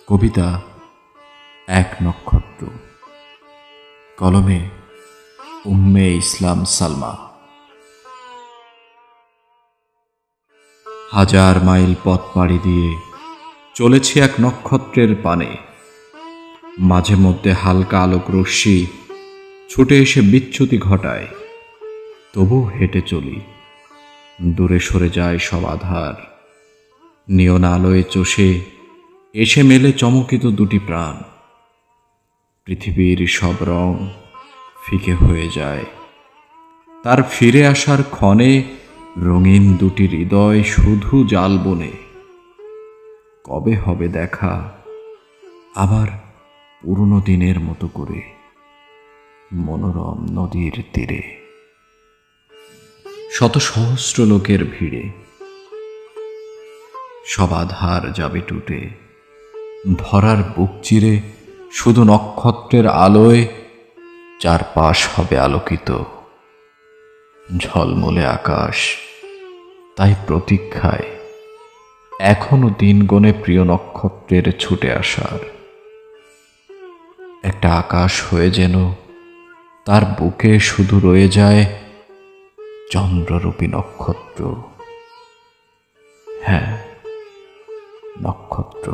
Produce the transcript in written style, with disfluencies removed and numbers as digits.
কবিতা এক নক্ষত্র, কলমে উম্মে ইসলাম সালমা। হাজার মাইল পথ পাড়ি দিয়ে চলেছি এক নক্ষত্রের পানে। মাঝে মধ্যে হালকা আলোক রশ্মি ছুটে এসে বিচ্যুতি ঘটায়, তবু হেঁটে চলি। দূরে সরে যায় সব আধার, নিয়ন আলোয় চষে এসে মেলে চমকিত দুটি প্রাণ। পৃথিবীর সব রং ফিকে হয়ে যায়, তার ফিরে আসার ক্ষণে রঙিন দুটি হৃদয় শুধু জাল বনে। কবে হবে দেখা আবার পুরনো দিনের মতো করে, মনোরম নদীর তীরে। শত সহস্র লোকের ভিড়ে সব আধার যাবে টুটে, ধরার বুক চিরে শুধু নক্ষত্রের আলোয় চারপাশ হবে আলোকিত। ঝলমলে আকাশ তাই প্রতীক্ষায় এখনো দিন গণে প্রিয় নক্ষত্রের ছুটে আসার। একটা আকাশ হয়ে যেন তার বুকে শুধু রয়ে যায় চন্দ্ররূপী নক্ষত্র। হ্যাঁ, নক্ষত্র।